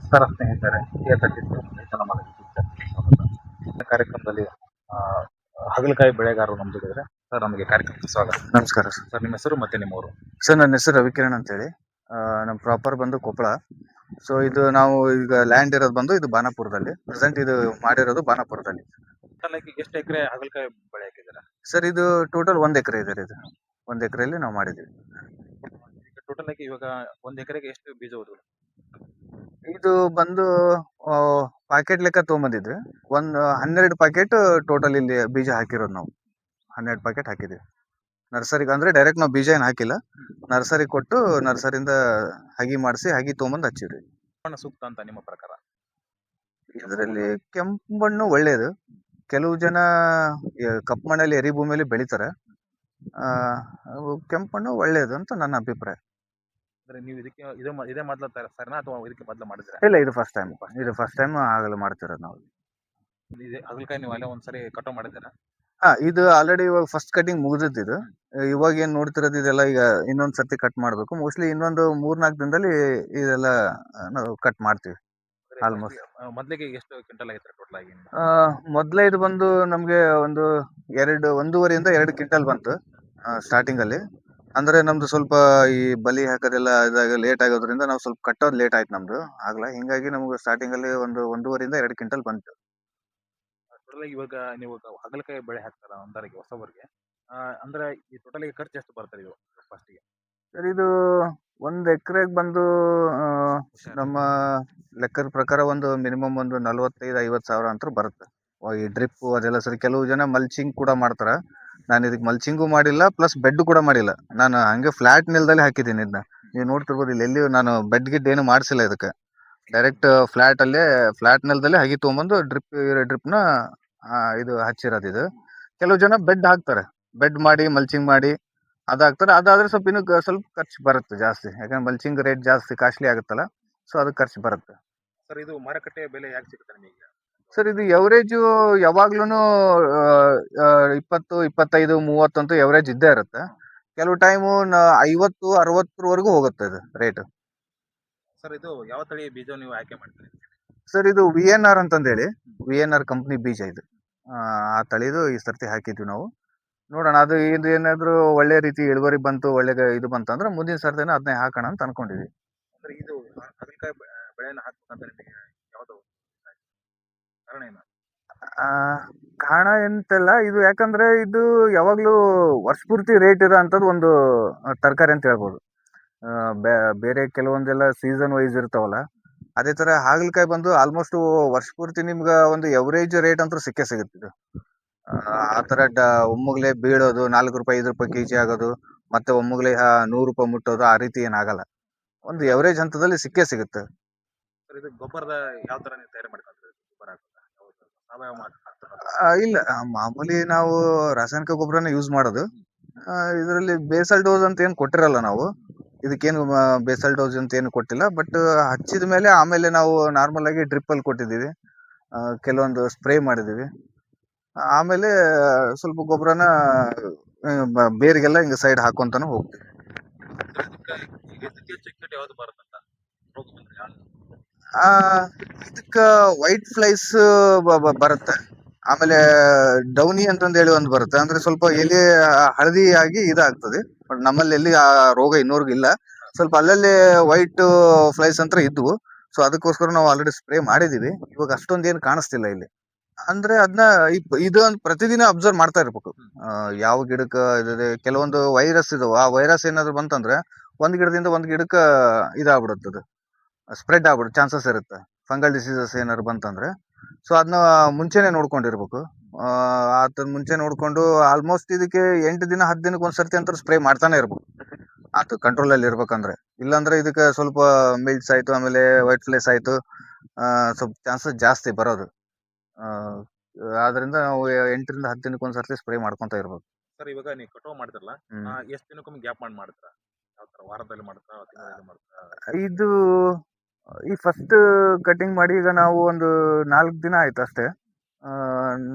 ನಮಸ್ಕಾರ ಸ್ನೇಹಿತರೆ, ರೈತನ ಮಗ ಯೂಟ್ಯೂಬ್ ಚಾನಲ್ಗೆ ಸ್ವಾಗತ. ಕಾರ್ಯಕ್ರಮದಲ್ಲಿ ಆ, ಹಾಗಲಕಾಯಿ ಬೆಳೆಗಾರರು ನಮ್ಮ ಜೊತೆಗಿದ್ದಾರೆ. ಸರ್, ನಮಗೆ ಕಾರ್ಯಕ್ರಮಕ್ಕೆ ಸ್ವಾಗತ. ನಮಸ್ಕಾರ ಸರ್. ಸರ್, ನಿಮ್ಮ ಹೆಸರು ಮತ್ತೆ ನಿಮ್ಮೂರು? ಸರ್, ನನ್ನ ಹೆಸರು ರವಿಕಿರಣ್ ಅಂತೇಳಿ. ನಮ್ಮ ಪ್ರಾಪರ್ ಬಂದು ಕೊಪ್ಪಳ. ಸೊ ಇದು ನಾವು ಈಗ ಲ್ಯಾಂಡ್ ಇರೋದು ಬಂದು ಇದು ಬಾನಾಪುರದಲ್ಲಿ. ಪ್ರೆಸೆಂಟ್ ಇದು ಮಾಡಿರೋದು ಬಾನಾಪುರದಲ್ಲಿ. ಟೋಟಲ್ ಆಗಿ ಎಷ್ಟು ಎಕರೆ ಹಾಗಲಕಾಯಿ ಬೆಳೆ ಹಾಕಿದ್ದೀರಾ? ಸರ್, ಇದು ಟೋಟಲ್ 1 ಎಕರೆ ಇದೆ. ಇದು 1 ಎಕರೆಯಲ್ಲಿ ನಾವು ಮಾಡಿದ್ದೀವಿ. ಟೋಟಲ್ ಆಗಿ ಇವಾಗ 1 ಎಕರೆಗೆ ಎಷ್ಟು ಬೀಜ ಹೋದ್ರು? ಇದು ಬಂದು ಪ್ಯಾಕೆಟ್ ಲೆಕ್ಕ ತೊಗೊಂಬಂದಿದ್ವಿ. 12 ಪ್ಯಾಕೆಟ್ ಟೋಟಲ್ ಇಲ್ಲಿ ಬೀಜ ಹಾಕಿರೋದು ನಾವು. 12 ಪ್ಯಾಕೆಟ್ ಹಾಕಿದ್ದೀವಿ ನರ್ಸರಿಗೆ. ಅಂದ್ರೆ ಡೈರೆಕ್ಟ್ ನಾವು ಬೀಜ ಏನು ಹಾಕಿಲ್ಲ, ನರ್ಸರಿ ಕೊಟ್ಟು ನರ್ಸರಿಯಿಂದ ಹಗಿ ಮಾಡಿಸಿ ಹಗಿ ತೊಗೊಂಬಂದು ಹಚ್ಚಿವ್ರಿ. ಬಣ್ಣ ಸೂಕ್ತ ಅಂತ ನಿಮ್ಮ ಪ್ರಕಾರ? ಇದರಲ್ಲಿ ಕೆಂಪು ಮಣ್ಣು ಒಳ್ಳೇದು. ಕೆಲವು ಜನ ಕಪ್ಪು ಮಣ್ಣಲ್ಲಿ ಎರಿ ಭೂಮಿಯಲ್ಲಿ ಬೆಳಿತಾರೆ. ಕೆಂಪು ಮಣ್ಣು ಒಳ್ಳೇದು ಅಂತ ನನ್ನ ಅಭಿಪ್ರಾಯ. ಅಂದ್ರೆ ನೀವು ಇದಕ್ಕೆ ಇದೇ ಮೊದಲ ಸರಿನಾ ಅಥವಾ ಇದಕ್ಕೆ ಮೊದಲು ಮಾಡಿದ್ರೆ? ಇಲ್ಲ, ಇದು ಫಸ್ಟ್ ಟೈಮ್ ಆಗಲು ಮಾಡ್ತಿರೋದು ನಾವು. ಹಾಗಲಕಾಯಿ ನೀವು ಅಲ್ಲೇ ಒಂದ್ಸರಿ ಕಟಾವ್ ಮಾಡಿದ್ದೀರಾ? ಇದು ಆಲ್ರೆಡಿ ಇವಾಗ ಫಸ್ಟ್ ಕಟಿಂಗ್ ಮುಗಿದಿದ್ದು. ಇದು ಇವಾಗ ಏನ್ ನೋಡ್ತಿರೋದು ಇದೆಲ್ಲ ಈಗ ಇನ್ನೊಂದ್ ಸರ್ತಿ ಕಟ್ ಮಾಡ್ಬೇಕು. ಮೋಸ್ಟ್ಲಿ ಇನ್ನೊಂದು 3-4 ದಿನದಲ್ಲಿ ಇದೆಲ್ಲ ನಾವು ಕಟ್ ಮಾಡ್ತೀವಿ. ಆಲ್ಮೋಸ್ಟ್ ಮೊದಲಿಗೆ ಎಷ್ಟು ಕ್ವಿಂಟಲ್ ಆಗಿತ್ತು ಟೋಟಲ್ ಆಗಿ? ಮೊದ್ಲೇ ಇದು ಬಂದು ನಮ್ಗೆ ಒಂದು 1.5 2 ಕ್ವಿಂಟಲ್ ಬಂತು ಸ್ಟಾರ್ಟಿಂಗ್ ಅಲ್ಲಿ. ಅಂದ್ರೆ ನಮ್ದು ಸ್ವಲ್ಪ ಈ ಬಲಿ ಹಾಕೋದೆಲ್ಲ ಇದಾಗ ಲೇಟ್ ಆಗೋದ್ರಿಂದ ನಾವು ಸ್ವಲ್ಪ ಕಟ್ಟೋದು ಲೇಟ್ ಆಯ್ತು ನಮ್ದು ಆಗ್ಲ. ಹಿಂಗಾಗಿ ನಮ್ಗೆ ಸ್ಟಾರ್ಟಿಂಗ್ ಅಲ್ಲಿ ಒಂದು 1.5 2 ಕ್ವಿಂಟಲ್ ಬಂತು. ಟೋಟಲ್ ಆಗಿ ಇವಾಗ ನೀವು ಹಾಗಲಕಾಯಿ ಬೆಳೆ ಹಾಕ್ತಾರ ಒಂದರಿಗೆ ಹೊಸಬರಿಗೆ, ಅಂದ್ರೆ ಈ ಟೋಟಲ್ ಆಗಿ ಖರ್ಚು ಎಷ್ಟು ಬರ್ತದೆ ಇದು ಫಸ್ಟಿಗೆ? ಸರ್, ಇದು 1 ಎಕರೆಗೆ ಬಂದು ನಮ್ಮ ಲೆಕ್ಕದ ಪ್ರಕಾರ ಒಂದು ಮಿನಿಮಮ್ ಒಂದು 45-50 ಸಾವಿರ ಅಂತ ಬರುತ್ತೆ. ಈ ಡ್ರಿಪ್ ಅದೆಲ್ಲ ಸರಿ. ಕೆಲವು ಜನ ಮಲ್ಚಿಂಗ್ ಕೂಡ ಮಾಡ್ತಾರ. ನಾನು ಇದಕ್ಕೆ ಮಲ್ಚಿಂಗು ಮಾಡಿಲ್ಲ, ಪ್ಲಸ್ ಬೆಡ್ ಕೂಡ ಮಾಡಿಲ್ಲ. ನಾನು ಹಂಗೆ ಫ್ಲಾಟ್ ನೆಲದಲ್ಲಿ ಹಾಕಿದ್ದೀನಿ ಇದನ್ನ. ನೀವು ನೋಡ್ತಿರ್ಬೋದು, ಇಲ್ಲಿ ಎಲ್ಲಿ ನಾನು ಬೆಡ್ ಗಿಡ್ ಏನು ಮಾಡಿಸಿಲ್ಲ ಇದಕ್ಕೆ. ಡೈರೆಕ್ಟ್ ಫ್ಲಾಟ್ ನೆಲದಲ್ಲಿ ಹಗಿ ತೊಗೊಂಬಂದು ಡ್ರಿಪ್ನ ಇದು ಹಚ್ಚಿರೋದು ಇದು. ಕೆಲವು ಜನ ಬೆಡ್ ಹಾಕ್ತಾರೆ, ಬೆಡ್ ಮಾಡಿ ಮಲ್ಚಿಂಗ್ ಮಾಡಿ ಅದಾಗ್ತಾರೆ. ಅದಾದ್ರೆ ಸ್ವಲ್ಪ ಇನ್ನೂ ಸ್ವಲ್ಪ ಖರ್ಚು ಬರುತ್ತೆ ಜಾಸ್ತಿ, ಯಾಕಂದ್ರೆ ಮಲ್ಚಿಂಗ್ ರೇಟ್ ಜಾಸ್ತಿ ಕಾಸ್ಟ್ಲಿ ಆಗುತ್ತಲ್ಲ. ಸೊ ಅದಕ್ಕೆ ಖರ್ಚು ಬರುತ್ತೆ. ಸರ್, ಇದು ಮಾರುಕಟ್ಟೆ ಬೆಲೆ ಯಾಕೆ ಸಿಗುತ್ತೆ ನಿಮಗೆ? ಸರ್, ಇದು ಎವರೇಜು ಯಾವಾಗ್ಲೂ 20, 25, 30 ಅಂತೂ ಎವರೇಜ್ ಇದ್ದೇ ಇರುತ್ತೆ. ಕೆಲವು ಟೈಮು 50, 60ವರೆಗೂ ಹೋಗುತ್ತೆ ಇದು ರೇಟ್. ಸರ್, ಇದು ಯಾವ ತಳಿ ಬೀಜ ನೀವು ಆಯ್ಕೆ ಮಾಡ್ತೀರಿ? ಸರ್, ಇದು VNR ಅಂತಂದೇಳಿ, VNR ಕಂಪ್ನಿ ಬೀಜ ಇದು. ಆ ತಳಿದು ಈ ಸರ್ತಿ ಹಾಕಿದ್ವಿ ನಾವು. ನೋಡೋಣ, ಅದು ಇದು ಏನಾದ್ರು ಒಳ್ಳೆ ರೀತಿ ಇಳುವರಿ ಬಂತು, ಒಳ್ಳೆ ಇದು ಬಂತು ಅಂದ್ರೆ ಮುಂದಿನ ಸರ್ತಿನ ಅದನ್ನೇ ಹಾಕೋಣ ಅಂತ ಅನ್ಕೊಂಡಿದ್ವಿ. ಅಂದ್ರೆ ಇದು ಹಾಗಲಕಾಯಿ ಬೆಳೆನ ಹಾಕ್ಬೇಕಂತ ನಿಮಗೆ ಯಾವ್ದು ಕಾರಣ ಏನು? ಕಾರಣ ಎಂತೆಲ್ಲ, ಇದು ಯಾಕಂದ್ರೆ ಇದು ಯಾವಾಗ್ಲೂ ವರ್ಷ ಪೂರ್ತಿ ರೇಟ್ ಇರೋ ಅಂಥದ್ದು ಒಂದು ತರಕಾರಿ ಅಂತ ಹೇಳ್ಬೋದು. ಬೇರೆ ಕೆಲವೊಂದೆಲ್ಲ ಸೀಸನ್ ವೈಸ್ ಇರ್ತಾವಲ್ಲ, ಅದೇ ತರ ಹಾಗಲಕಾಯಿ ಬಂದು ಆಲ್ಮೋಸ್ಟ್ ವರ್ಷ ಪೂರ್ತಿ ನಿಮ್ಗೆ ಒಂದು ಎವರೇಜ್ ರೇಟ್ ಅಂತೂ ಸಿಕ್ಕೇ ಸಿಗುತ್ತೆ ಇದು. ಆ ತರ ಒಮ್ಮಗ್ಲೆ ಬೀಳೋದು 4 ರೂಪಾಯಿ 5 ರೂಪಾಯಿ ಕೆಜಿ ಆಗೋದು, ಮತ್ತೆ ಒಮ್ಮಗ್ಲೆ 100 ರೂಪಾಯಿ ಮುಟ್ಟೋದು, ಆ ರೀತಿ ಏನಾಗಲ್ಲ. ಒಂದು ಎವರೇಜ್ ಹಂತದಲ್ಲಿ ಸಿಕ್ಕೇ ಸಿಗುತ್ತೆ. ಸರ್, ಇದು ಗೊಬ್ಬರದ ಯಾವ ತರ ನೀವು ತಯಾರು ಮಾಡ್ಕೊಂತೀರಿ? ಗೊಬ್ಬರ ಹಾಕೋದಾ? ಸಾವಯವ ಹಾಕ್ತಾರಾ? ಇಲ್ಲ, ಮಾಮೂಲಿ ನಾವು ರಾಸಾಯನಿಕ ಗೊಬ್ಬರನ ಯೂಸ್ ಮಾಡೋದು. ಇದರಲ್ಲಿ ಬೇಸಲ್ ಡೋಸ್ ಅಂತ ಏನು ಕೊಟ್ಟಿರಲ್ಲ ನಾವು. ಇದಕ್ಕೇನು ಬೇಸಲ್ ಡೋಸ್ ಅಂತ ಏನು ಕೊಟ್ಟಿಲ್ಲ. ಬಟ್ ಹಚ್ಚಿದ ಮೇಲೆ ಆಮೇಲೆ ನಾವು ನಾರ್ಮಲ್ ಆಗಿ ಡ್ರಿಪ್ ಅಲ್ಲಿ ಕೊಟ್ಟಿದ್ದೀವಿ, ಕೆಲವೊಂದು ಸ್ಪ್ರೇ ಮಾಡಿದೀವಿ. ಆಮೇಲೆ ಸ್ವಲ್ಪ ಗೊಬ್ಬರನ ಬೇರಿಗೆಲ್ಲ ಹಿಂಗ ಸೈಡ್ ಹಾಕೊಂತಾನು ಹೋಗ್ತೀವಿ. ಯಾವ್ದು ಬರುತ್ತಂತ ರೋಗ ಬಂದ್ರೆ ಯಾವ್ದು? ಇದಕ್ಕ ವೈಟ್ ಫ್ಲೈಸ್ ಬರುತ್ತೆ. ಆಮೇಲೆ ಡೌನಿ ಅಂತಂದು ಹೇಳಿ ಒಂದು ಬರುತ್ತೆ. ಅಂದ್ರೆ ಸ್ವಲ್ಪ ಎಲೆ ಹಳದಿ ಆಗಿ ಇದಾಗ್ತದೆ. ಬಟ್ ನಮ್ಮಲ್ಲಿ ಎಲ್ಲಿ ಆ ರೋಗ ಇನ್ನೂರ್ಗು ಇಲ್ಲ. ಸ್ವಲ್ಪ ಅಲ್ಲಲ್ಲಿ ವೈಟ್ ಫ್ಲೈಸ್ ಅಂತ ಇದ್ವು. ಸೊ ಅದಕ್ಕೋಸ್ಕರ ನಾವು ಆಲ್ರೆಡಿ ಸ್ಪ್ರೇ ಮಾಡಿದೀವಿ. ಇವಾಗ ಅಷ್ಟೊಂದು ಏನು ಕಾಣಿಸ್ತಿಲ್ಲ ಇಲ್ಲಿ. ಅಂದ್ರೆ ಅದನ್ನ ಇದು ಪ್ರತಿದಿನ ಅಬ್ಸರ್ವ್ ಮಾಡ್ತಾ ಇರ್ಬೇಕು. ಯಾವ ಗಿಡಕ್ಕ ಇದಿದೆ, ಕೆಲವೊಂದು ವೈರಸ್ ಇದಾವ. ಆ ವೈರಸ್ ಏನಾದ್ರು ಬಂತಂದ್ರೆ ಒಂದ್ ಗಿಡದಿಂದ ಒಂದ್ ಗಿಡಕ್ಕ ಇದಾಗ್ಬಿಡುತ್ತೆ, ಸ್ಪ್ರೆಡ್ ಆಗ್ಬಿಡುತ್ತೆ, ಚಾನ್ಸಸ್ ಇರುತ್ತೆ. ಫಂಗಲ್ ಡಿಸೀಸಸ್ ಏನಾದ್ರು ಬಂತಂದ್ರೆ. ಸೊ ಅದನ್ನ ಮುಂಚೆನೆ ನೋಡ್ಕೊಂಡಿರ್ಬೇಕು. ಅದನ್ನ ಮುಂಚೆ ನೋಡ್ಕೊಂಡು ಆಲ್ಮೋಸ್ಟ್ ಇದಕ್ಕೆ 8 ದಿನ 10 ದಿನಕ್ಕೆ ಒಂದ್ಸರ್ತಿ ಅಂತ ಸ್ಪ್ರೇ ಮಾಡ್ತಾನೆ ಇರ್ಬೇಕು, ಅದು ಕಂಟ್ರೋಲ್ ಅಲ್ಲಿ ಇರ್ಬೇಕಂದ್ರೆ. ಇಲ್ಲಾಂದ್ರೆ ಇದಕ್ಕೆ ಸ್ವಲ್ಪ ಮಿಲ್ಟ್ಸ್ ಆಯ್ತು, ಆಮೇಲೆ ವೈಟ್ ಫ್ಲೈಸ್ ಆಯ್ತು, ಸ್ವಲ್ಪ ಚಾನ್ಸಸ್ ಜಾಸ್ತಿ ಬರೋದು. ಆದ್ರಿಂದ ನಾವು 8 ರಿಂದ 10 ದಿನಕ್ಕೆ ಒಂದ್ಸರ್ತಿ ಸ್ಪ್ರೇ ಮಾಡ್ಕೊಂತ ಇರ್ಬೇಕು. ಸರ್, ಇವಾಗ ನೀವು ಕಟಾವ್ ಮಾಡ್ತಿರಲ್ಲ, ಎಷ್ಟು ದಿನಕ್ಕೊಮ್ಮೆ ಗ್ಯಾಪ್ ಮಾಡ್ತೀರಾ? ಯಾವ ತರ, ವಾರದಲ್ಲಿ ಮಾಡ್ತೀರಾ, ತಿಂಗಳಲ್ಲಿ ಮಾಡ್ತೀರಾ? ಇದು ಈ ಫಸ್ಟ್ ಕಟಿಂಗ್ ಮಾಡಿ ಈಗ ನಾವು ಒಂದು 4 ದಿನ ಆಯ್ತು ಅಷ್ಟೇ.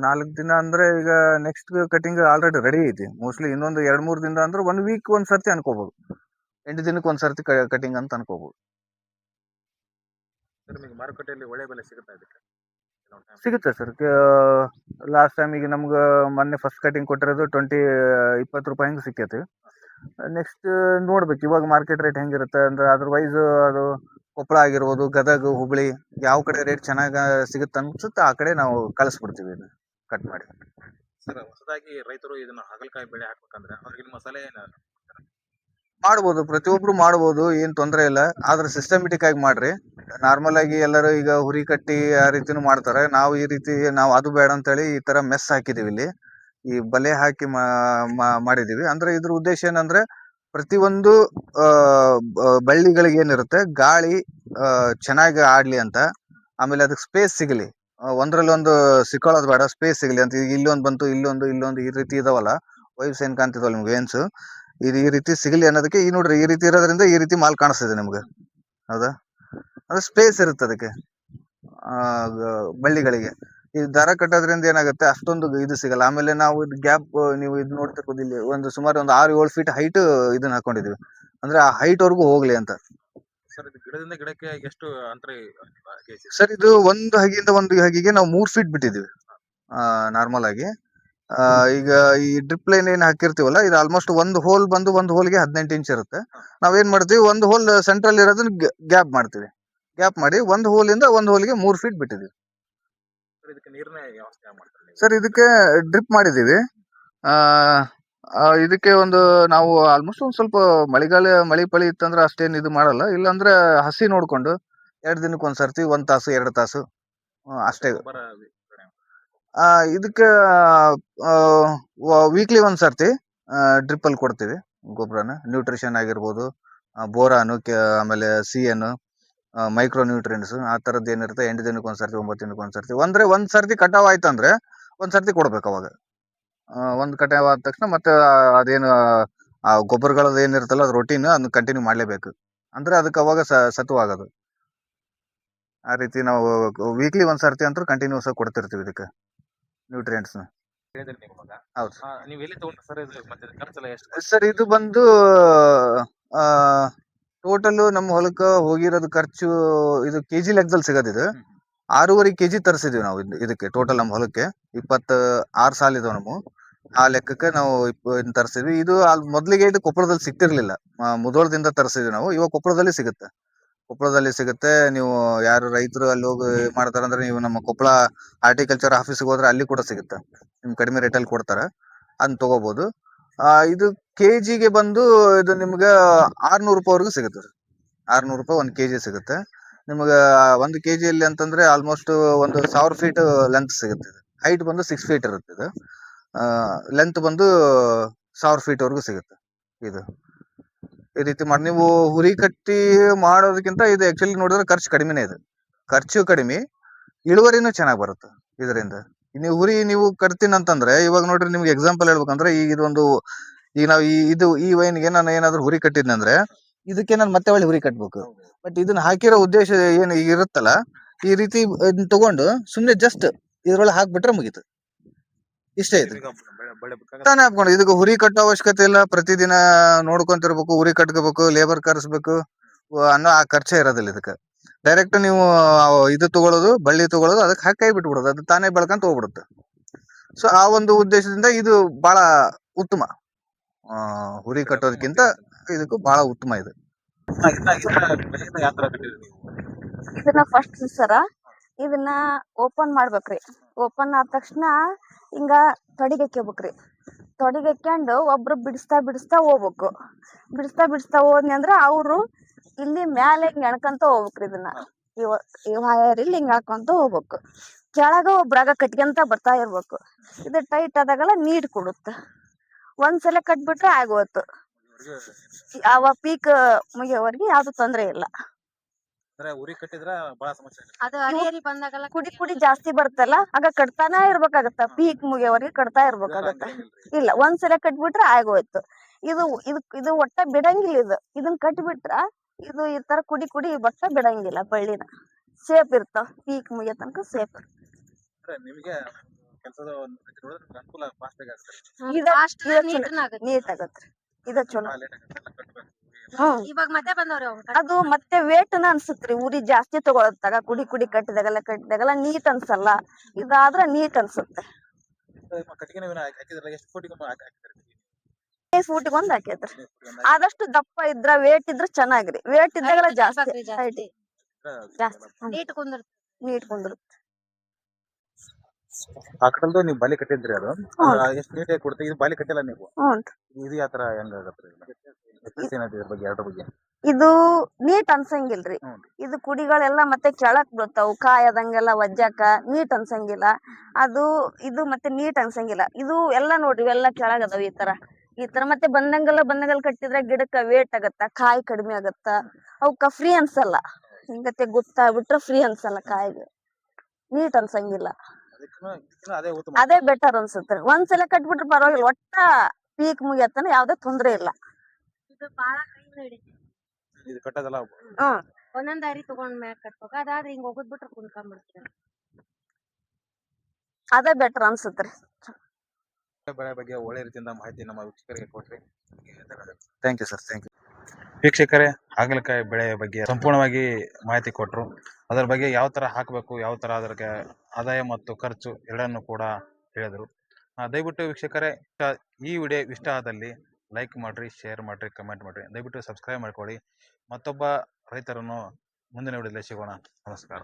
4 ದಿನ ಅಂದ್ರೆ ಈಗ ನೆಕ್ಸ್ಟ್ ಕಟಿಂಗ್ ಆಲ್ರೆಡಿ ರೆಡಿ ಐತಿ. ಮೋಸ್ಟ್ಲಿ ಇನ್ನೊಂದು 2-3 ದಿನ ಅಂದ್ರೆ 1 ವೀಕ್ ಒಂದ್ಸರ್ತಿ ಅನ್ಕೋಬಹುದು. 8 ದಿನಕ್ಕೆ ಒಂದ್ಸರ್ತಿ ಕಟಿಂಗ್ ಅಂತ ಅನ್ಕೋಬಹುದು. ಸರ್ ನಿಮಗೆ ಮಾರುಕಟ್ಟೆಯಲ್ಲಿ ಒಳ್ಳೆ ಬೆಲೆ ಸಿಗುತ್ತಾ ಇದಕ್ಕೆ ಕೆಲವೊಂದು ಟೈಮ್? ಸಿಗುತ್ತೆ ಸರ್. ಲಾಸ್ಟ್ ಟೈಮ್ ಈಗ ನಮ್ಗೆ ಮೊನ್ನೆ ಫಸ್ಟ್ ಕಟಿಂಗ್ ಕೊಟ್ಟಿರೋದು 20 ಹಿಂಗೆ ಸಿಕ್ಕೈತಿ. ನೆಕ್ಸ್ಟ್ ನೋಡ್ಬೇಕು ಇವಾಗ ಮಾರ್ಕೆಟ್ ರೇಟ್ ಹೆಂಗಿರುತ್ತೆ ಅಂದ್ರೆ ಅದರ್ವೈಸ್ ಅದು ಕೊಪ್ಪಳ ಆಗಿರ್ಬೋದು, ಗದಗ, ಹುಬ್ಳಿ ಯಾವ ಕಡೆ ರೇಟ್ ಚೆನ್ನಾಗಿ ಸಿಗುತ್ತೆ ಅನ್ಸುತ್ತೆ ಆ ಕಡೆ ನಾವು ಕಳಿಸ್ಬಿಡ್ತೀವಿ ಕಟ್ ಮಾಡಿ. ಸರ್ ಹೊಸದಾಗಿ ರೈತರು ಇದನ್ನ ಹಾಗಲಕಾಯಿ ಬೆಳೆ ಹಾಕ್ಬೇಕಂದ್ರೆ ಅವ್ರಿಗೆ ನಿಮ್ಮ ಸಲಹೆ ಏನು? ಮಾಡ್ಬೋದು, ಪ್ರತಿಯೊಬ್ರು ಮಾಡ್ಬೋದು, ಏನ್ ತೊಂದರೆ ಇಲ್ಲ. ಆದ್ರೆ ಸಿಸ್ಟಮೆಟಿಕ್ ಆಗಿ ಮಾಡ್ರಿ. ನಾರ್ಮಲ್ ಆಗಿ ಎಲ್ಲರೂ ಈಗ ಹುರಿ ಕಟ್ಟಿ ಆ ರೀತಿನೂ ಮಾಡ್ತಾರೆ. ನಾವು ಈ ರೀತಿ ನಾವು ಅದು ಬೇಡ ಅಂತೇಳಿ ಈ ತರ ಮೆಸ್ ಹಾಕಿದೀವಿ ಇಲ್ಲಿ. ಈ ಬಲೆ ಹಾಕಿ ಮಾಡಿದೀವಿ. ಅಂದ್ರೆ ಇದ್ರ ಉದ್ದೇಶ ಏನಂದ್ರೆ ಪ್ರತಿಯೊಂದು ಬಳ್ಳಿಗಳಿಗೆ ಏನಿರುತ್ತೆ ಗಾಳಿ ಚೆನ್ನಾಗಿ ಆಡ್ಲಿ ಅಂತ. ಆಮೇಲೆ ಅದಕ್ಕೆ ಸ್ಪೇಸ್ ಸಿಗಲಿ, ಒಂದ್ರಲ್ಲಿ ಒಂದು ಸಿಕ್ಕೊಳ್ಳೋದು ಬೇಡ, ಸ್ಪೇಸ್ ಸಿಗಲಿ ಅಂತ. ಈಗ ಇಲ್ಲೊಂದು ಬಂತು, ಇಲ್ಲೊಂದು ಈ ರೀತಿ ಇದಾವಲ್ಲ ವೈವ್ಸ್ ಏನ್ ಕಾಣ್ತಿದಾವಲ್ಲ ನಿಮ್ಗೆ ವೇನ್ಸ್, ಈ ರೀತಿ ಸಿಗಲಿ ಅನ್ನೋದಕ್ಕೆ ಈ ನೋಡ್ರಿ ಈ ರೀತಿ ಇರೋದ್ರಿಂದ ಈ ರೀತಿ ಮಾಲ್ ಕಾಣಿಸ್ತಿದೆ ನಿಮ್ಗೆ. ಹೌದಾ, ಅದು ಸ್ಪೇಸ್ ಇರುತ್ತೆ ಅದಕ್ಕೆ ಬಳ್ಳಿಗಳಿಗೆ. ಈ ದಾರ ಕಟ್ಟೋದ್ರಿಂದ ಏನಾಗುತ್ತೆ ಅಷ್ಟೊಂದು ಇದು ಸಿಗಲ್ಲ. ಆಮೇಲೆ ನಾವು ಗ್ಯಾಪ್ ನೀವು ಇದು ನೋಡ್ತಿರ್ಬೋದು, ಇಲ್ಲಿ ಒಂದು ಸುಮಾರು ಒಂದು 6-7 ಫೀಟ್ ಹೈಟ್ ಇದನ್ನ ಹಾಕೊಂಡಿದೀವಿ, ಅಂದ್ರೆ ಆ ಹೈಟ್ ವರ್ಗೂ ಹೋಗ್ಲಿ ಅಂತ. ಸರ್ ಇದು ಗಿಡದಿಂದ ಗಿಡಕ್ಕೆ ಎಷ್ಟು ಅಂತರ ಸರ್ ಇದು ಒಂದು ಹಗಿಯಿಂದ ಒಂದು ಹಗಿಗೆ ನಾವು 3 ಫೀಟ್ ಬಿಟ್ಟಿದೀವಿ ನಾರ್ಮಲ್ ಆಗಿ. ಈಗ ಈ ಡ್ರಿಪ್ ಲೈನ್ ಏನ್ ಹಾಕಿರ್ತೀವಲ್ಲ, ಇದು ಆಲ್ಮೋಸ್ಟ್ ಒಂದು ಹೋಲ್ ಬಂದು ಒಂದು ಹೋಲ್ಗೆ 18 ಇಂಚ್ ಇರುತ್ತೆ. ನಾವೇನ್ ಮಾಡ್ತೀವಿ, ಒಂದು ಹೋಲ್ ಸೆಂಟ್ರಲ್ ಇರೋದನ್ನ ಗ್ಯಾಪ್ ಮಾಡ್ತೀವಿ. ಗ್ಯಾಪ್ ಮಾಡಿ ಒಂದು ಹೋಲಿಂದ ಒಂದು ಹೋಲ್ಗೆ 3 ಫೀಟ್ ಬಿಟ್ಟಿದೀವಿ. ಇದಕ್ಕೆ ನೀರಿನ ವ್ಯವಸ್ಥೆ ಮಾಡ್ತಾರೆ ನೀವು? ಸರ್ ಇದಕ್ಕೆ ಡ್ರಿಪ್ ಮಾಡಿದೀವಿ. ಇದಕ್ಕೆ ಒಂದು ನಾವು ಆಲ್ಮೋಸ್ಟ್ ಒಂದ್ ಸ್ವಲ್ಪ ಮಳಿ ಪಳಿ ಇತ್ತಂದ್ರೆ ಅಷ್ಟೇನ್ ಇದು ಮಾಡಲ್ಲ. ಇಲ್ಲಾಂದ್ರೆ ಹಸಿ ನೋಡ್ಕೊಂಡು 2 ದಿನಕ್ಕೆ ಒಂದ್ಸರ್ತಿ 1 ತಾಸು 2 ತಾಸು ಅಷ್ಟೇ. ಗೊಬ್ಬರ ಇದಕ್ಕೆ ವೀಕ್ಲಿ ಒಂದ್ಸರ್ತಿ ಡ್ರಿಪ್ ಅಲ್ಲಿ ಕೊಡ್ತೀವಿ ಗೊಬ್ಬರನ. ನ್ಯೂಟ್ರಿಷನ್ ಆಗಿರ್ಬೋದು, ಬೋರಾನು, ಆಮೇಲೆ CN, ಮೈಕ್ರೋ ನ್ಯೂಟ್ರಿಯೆಂಟ್ಸ್ ಆ ತರದ್ ಏನಿರುತ್ತೆ 8 ದಿನಕ್ಕೆ ಒಂದ್ಸರ್ತಿ 9 ದಿನಕ್ಕೆ ಒಂದ್ಸರ್ತಿ. ಅಂದ್ರೆ ಒಂದ್ಸರ್ತಿ ಕಟಾವ್ ಆಯ್ತಂದ್ರೆ ಒಂದ್ಸರ್ತಿ ಕೊಡ್ಬೇಕು ಅವಾಗ. ಒಂದ್ ಕಟಾವ್ ಆದ ತಕ್ಷಣ ಮತ್ತೆ ಅದೇನು ಆ ಗೊಬ್ಬರಗಳದ್ದು ಏನಿರುತ್ತಲ್ಲ ಅದು ರೊಟೀನ್ ಅದನ್ನ ಕಂಟಿನ್ಯೂ ಮಾಡ್ಲೇಬೇಕು. ಅಂದ್ರೆ ಅದಕ್ಕೆ ಅವಾಗ ಸತ್ವಾಗೋದು. ಆ ರೀತಿ ನಾವು ವೀಕ್ಲಿ ಒಂದ್ಸರ್ತಿ ಅಂತೂ ಕಂಟಿನ್ಯೂಸ್ ಆಗಿ ಕೊಡ್ತಿರ್ತೀವಿ ಇದಕ್ಕೆ ನ್ಯೂಟ್ರಿಯೆಂಟ್ಸ್. ಹೇಳಿದ್ರಿ ನೀವು ಇವಾಗ. ಹೌದು ನೀವು ಎಲ್ಲಿ ತಗೊಂಡ್ರಿ ಸರ್ ಇದು? ಮತ್ತೆ ಖರ್ಚೆಲ್ಲ ಎಷ್ಟು? ಸರ್ ಇದು ಬಂದು ಟೋಟಲ್ ನಮ್ಮ ಹೊಲಕ್ಕೆ ಹೋಗಿರೋದು ಖರ್ಚು ಇದು ಕೆಜಿ ಲೆಕ್ಕದಲ್ಲಿ ಸಿಗೋದಿದೆ. 6.5 kg ತರಿಸಿದೀವಿ ನಾವು ಇದಕ್ಕೆ ಟೋಟಲ್ ನಮ್ಮ ಹೊಲಕ್ಕೆ. 26 ಸಾಲ ಇದಾವ ನಾವು. ಆ ಲೆಕ್ಕಕ್ಕೆ ನಾವು ತರಿಸಿದ್ವಿ. ಇದು ಮೊದ್ಲಿಗೆ ಇದು ಕೊಪ್ಪಳದಲ್ಲಿ ಸಿಗ್ತಿರ್ಲಿಲ್ಲ, ಮುಧೋಳದಿಂದ ತರಿಸಿದ್ವಿ ನಾವು. ಇವಾಗ ಕೊಪ್ಪಳದಲ್ಲಿ ಸಿಗುತ್ತೆ. ನೀವು ಯಾರು ರೈತರು ಅಲ್ಲಿ ಹೋಗಿ ಮಾಡ್ತಾರಂದ್ರೆ ನೀವು ನಮ್ಮ ಕೊಪ್ಪಳ ಹಾರ್ಟಿಕಲ್ಚರ್ ಆಫೀಸ್ಗೆ ಹೋದ್ರೆ ಅಲ್ಲಿ ಕೂಡ ಸಿಗುತ್ತೆ. ನಿಮ್ ಕಡಿಮೆ ರೇಟಲ್ಲಿ ಕೊಡ್ತಾರೆ, ಅದನ್ನ ತಗೋಬಹುದು. ಇದು ಕೆಜಿಗೆ ಬಂದು ಇದು ನಿಮ್ಗೆ 600 ರೂಪಾಯಿವರೆಗೂ ಸಿಗುತ್ತೆ. 600 ರೂಪಾಯಿ 1 kg ಸಿಗುತ್ತೆ ನಿಮ್ಗೆ. 1 kgಯಲ್ಲಿ ಅಂತಂದ್ರೆ ಆಲ್ಮೋಸ್ಟ್ ಒಂದು 1000 ಫೀಟ್ ಲೆಂತ್ ಸಿಗುತ್ತೆ. ಹೈಟ್ ಬಂದು 6 ಫೀಟ್ ಇರುತ್ತೆ ಇದು. ಲೆಂತ್ ಬಂದು 1000 ಫೀಟ್ ವರೆಗೂ ಸಿಗುತ್ತೆ ಇದು. ಈ ರೀತಿ ಮಾಡಿ ನೀವು ಹುರಿ ಕಟ್ಟಿ ಮಾಡೋದಕ್ಕಿಂತ ಇದು ಆಕ್ಚುಲಿ ನೋಡಿದ್ರೆ ಖರ್ಚು ಕಡಿಮೆನೇ ಇದೆ. ಖರ್ಚು ಕಡಿಮೆ, ಇಳುವರಿನೂ ಚೆನ್ನಾಗಿ ಬರುತ್ತೆ ಇದರಿಂದ. ನೀವು ಕಟ್ತೀನಿ ಅಂತಂದ್ರೆ ಇವಾಗ ನೋಡ್ರಿ, ನಿಮ್ಗೆ ಎಕ್ಸಾಂಪಲ್ ಹೇಳ್ಬೇಕಂದ್ರೆ ಈಗ ನಾವು ಈ ವೈನ್ಗೆ ನಾನು ಏನಾದ್ರು ಹುರಿ ಕಟ್ಟಿದ್ನಂದ್ರೆ ಇದಕ್ಕೆ ನಾನು ಮತ್ತೆ ಒಳ್ಳೆ ಹುರಿ ಕಟ್ಬೇಕು. ಬಟ್ ಇದನ್ನ ಹಾಕಿರೋ ಉದ್ದೇಶ ಏನು ಇರುತ್ತಲ್ಲ, ಈ ರೀತಿ ತಗೊಂಡು ಸುಮ್ನೆ ಜಸ್ಟ್ ಇದ್ರೊಳಗೆ ಹಾಕ್ಬಿಟ್ರೆ ಮುಗೀತು. ಇಷ್ಟೇ ಇದು. ತಾನೇ ಹಾಕೊಂಡು ಇದಕ್ಕೆ ಹುರಿ ಕಟ್ಟೋ ಅವಶ್ಯಕತೆ ಇಲ್ಲ. ಪ್ರತಿದಿನ ನೋಡ್ಕೊಂತಿರ್ಬೇಕು, ಹುರಿ ಕಟ್ಕೋಬೇಕು, ಲೇಬರ್ ಕರೆಸ್ಬೇಕು ಅನ್ನೋ ಆ ಖರ್ಚೆ ಇರೋದಿಲ್ಲ ಇದಕ್ಕೆ. ಡೈರೆಕ್ಟ್ ನೀವು ಇದು ತಗೊಳ್ಳೋದು, ಬಳ್ಳಿ ತಗೊಳ್ಳೋದು, ಅದಕ್ಕೆ ಹಾಕಿ ಬಿಟ್ಬಿಡೋದು, ಅದು ತಾನೇ ಬೆಳ್ಕೊಂತ ಹೋಗ್ಬಿಡುತ್ತೆ. ಸೊ ಆ ಒಂದು ಉದ್ದೇಶದಿಂದ ಇದು ಬಹಳ ಉತ್ತಮ. ಹುರಿ ಕಟ್ಟೋದಕ್ಕಿಂತ ಇದಕ್ಕೂ ಬಹಳ ಉತ್ತಮ ಇದು. ಇದನ್ನ ಫಸ್ಟ್ ಸರ ಇದನ್ನ ಓಪನ್ ಮಾಡ್ಬೇಕ್ರಿ. ಓಪನ್ ಆದ ತಕ್ಷಣ ಹಿಂಗ ತೊಡಿಗೆಕ್ಕೋಬೇಕ್ರಿ. ತೊಡಿಗೆಕ್ಕೊಂಡು ಒಬ್ರು ಬಿಡಿಸ್ತಾ ಹೋಗ್ಬೇಕು. ಬಿಡಿಸ್ತಾ ಹೋದ್ನಿ ಅಂದ್ರ ಅವ್ರು ಇಲ್ಲಿ ಮ್ಯಾಲೆ ಹಿಂಗ್ ಎಣ್ಕಂತ ಹೋಗ್ಬೇಕ್ರಿ. ಇದನ್ನ ಈ ವಯರ್ ಇಲ್ಲಿ ಹಿಂಗ್ ಹಾಕೊಂತ ಹೋಗ್ಬೇಕು. ಕೆಳಗ ಒಬ್ರಾಗ ಕಟ್ಕೊಂತ ಬರ್ತಾ ಇರ್ಬೇಕು. ಇದು ಟೈಟ್ ಆದಾಗಲ್ಲ ನೀಡ್ ಕೊಡುತ್ತ. ಒಂದ್ಸಲ ಕಟ್ಬಿಟ್ರೆ ಆಗೋಯ್ತು. ಅವ ಪೀಕ್ ಮುಗಿಯೋವರೆಗೆ ಯಾವ್ದು ತೊಂದ್ರೆ ಇಲ್ಲ. ಉರಿ ಕಟ್ಟಿದ್ರ ಬಹಳ ಸಮಸ್ಯೆ ಅದು ಹನಿ ಬಂದಾಗಲ್ಲ ಕುಡಿ ಜಾಸ್ತಿ ಬರುತ್ತಲ್ಲ, ಆಗ ಕಟ್ತಾನೆ ಇರ್ಬೇಕಾಗತ್ತ. ಪೀಕ್ ಮುಗಿಯೋವರೆಗೆ ಕಟ್ತಾ ಇರ್ಬೇಕಾಗತ್ತ. ಇಲ್ಲ, ಒಂದ್ಸಲ ಕಟ್ಬಿಟ್ರೆ ಆಗೋಯ್ತು. ಇದು ಒಟ್ಟ ಬಿಡಂಗಿಲ್ಲ. ಇದನ್ನ ಕಟ್ಬಿಟ್ರ ಇದು ಈ ತರ ಕುಡಿ ಒಟ್ಟ ಬಿಡಂಗಿಲ್ಲ. ಬಳ್ಳಿನ ಸೇಫ್ ಇರ್ತಾವ. ಪೀಕ್ ಮುಗಿಯೋ ತನಕ ಸೇಫ್ ಇರ್ತಾವ. ನಿಮಗೆ ಕೆಲಸದ ಅನುಕೂಲ ಫಾಸ್ಟ್ ಆಗಿ ನೀಟ್ ಆಗತ್ರಿ. ಇದ ಚಲೋ. ಹ್ಮ್. ಇವಾಗ ಮತ್ತೆ ಬಂದವ್ರಿ ಅದು ಮತ್ತೆ ವೇಟ್ನ ಅನ್ಸುತ್ರಿ. ಉರಿ ಜಾಸ್ತಿ ತಗೊಳತ್ತಾಗ ಕುಡಿ ಕಟ್ಟಿದಾಗೆಲ್ಲ ನೀಟ್ ಅನ್ಸಲ್ಲ. ಇದಾದ್ರ ನೀಟ್ ಅನ್ಸುತ್ತೆ. ಫೂಟಿಗೆ ಒಂದ್ ಹಾಕೈತ್ರಿ. ಆದಷ್ಟು ದಪ್ಪ ಇದ್ರ ವೇಟ್ ಇದ್ರ ಚೆನ್ನಾಗ್ರಿ. ವೇಟ್ ಇದ್ದಾಗೆಲ್ಲ ಜಾಸ್ತಿ ನೀಟ್ ಕುಂದಿರುತ್ತೆ. ಆ ಕಡಲ್ದು ನೀವು ಬಾಲಿ ಕಟ್ಟಿದ್ರಿ ಅದು ಎಷ್ಟು ನೀಟಾಗಿ ಕೊಡ್ತೀವಿ. ಇದು ಬಾಲಿ ಕಟ್ಟಿಲ್ಲ ನೀವು. ಇದು ಯಾವ ತರ ಹೆಂಗಾಗತ್ರಿ? ಇದ್ರ ಬಗ್ಗೆ ಎರಡ್ರ ಬಗ್ಗೆ ಇದು ನೀಟ್ ಅನ್ಸಂಗಿಲ್ರಿ. ಇದು ಕುಡಿಗಳೆಲ್ಲ ಮತ್ತೆ ಕೆಳಕ್ ಬೀಳ್ತಾವು. ಕಾಯದಂಗೆಲ್ಲ ವಜ್ಜಾಕ ನೀಟ್ ಅನ್ಸಂಗಿಲ್ಲ. ಇದು ಮತ್ತೆ ನೀಟ್ ಅನ್ಸಂಗಿಲ್ಲ. ಇದು ಎಲ್ಲಾ ನೋಡ್ರಿ ಇವೆಲ್ಲ ಕೆಳಗ್ ಅದಾವ ಈ ತರ ಮತ್ತೆ ಬಂದಂಗೆಲ್ಲ ಕಟ್ಟಿದ್ರೆ ಗಿಡಕ್ಕ ವೇಟ್ ಆಗತ್ತ, ಕಾಯಿ ಕಡಿಮೆ ಆಗತ್ತ. ಅವಕ್ಕ ಫ್ರೀ ಅನ್ಸಲ್ಲ. ಹಿಂಗತೆ ಗೊತ್ತಾಗ್ಬಿಟ್ರೆ ಫ್ರೀ ಅನ್ಸಲ್ಲ ಕಾಯಿಗೆ. ನೀಟ್ ಅನ್ಸಂಗಿಲ್ಲ. ಅದೇ ಬೆಟರ್ ಅನ್ಸುತ್ತೆ. ಒಂದ್ಸಲ ಕಟ್ಬಿಟ್ರೆ ಪರವಾಗಿಲ್ಲ. ಒಟ್ಟ ಪೀಕ್ ಮುಗಿಯತ್ತನ ಯಾವ್ದೇ ತೊಂದ್ರೆ ಇಲ್ಲ. ಇದು ಬಾಳ ಕೈ ಹಿಡಿತಿ. ಇದು ಕಟ್ಟೋದಲ್ಲ. ಒಂದೊಂದ್ ದಾರಿ ತಗೊಂಡ್ ಮ್ಯಾಗ ಕಟ್ಬೇಕು. ಅದಾದ್ರೆ ಹಿಂಗ್ ಹೋಗದ್ ಬಿಟ್ರೆ ಕುಂತ್ಕೊಂಡ್ಬಿಡ್ತೀರ. ಅದೇ ಬೆಟರ್ ಅನ್ಸುತ್ರಿ. ಬೆಳೆ ಬಗ್ಗೆ ಒಳ್ಳೆ ರೀತಿಯಿಂದ ಮಾಹಿತಿ ನಮ್ಮ ವೀಕ್ಷಕರಿಗೆ ಕೊಟ್ರಿ. Thank you sir. Thank you. ವೀಕ್ಷಕರೇ, ಹಾಗಲಕಾಯಿ ಬೆಳೆ ಬಗ್ಗೆ ಸಂಪೂರ್ಣವಾಗಿ ಮಾಹಿತಿ ಕೊಟ್ಟರು. ಅದರ ಬಗ್ಗೆ ಯಾವ ತರ ಹಾಕಬೇಕು, ಯಾವ ತರ ಅದಕ್ಕೆ ಆದಾಯ ಮತ್ತು ಖರ್ಚು ಎರಡನ್ನು ಕೂಡ ಹೇಳಿದ್ರು. ದಯವಿಟ್ಟು ವೀಕ್ಷಕರೇ, ಈ ವಿಡಿಯೋ ಇಷ್ಟ ಆದಲ್ಲಿ ಲೈಕ್ ಮಾಡ್ರಿ, ಶೇರ್ ಮಾಡ್ರಿ, ಕಮೆಂಟ್ ಮಾಡ್ರಿ. ದಯವಿಟ್ಟು ಸಬ್ಸ್ಕ್ರೈಬ್ ಮಾಡ್ಕೊಳ್ಳಿ. ಮತ್ತೊಬ್ಬ ರೈತರನ್ನು ಮುಂದಿನ ವಿಡಿಯೋದಲ್ಲಿ ಸಿಗೋಣ. ನಮಸ್ಕಾರ.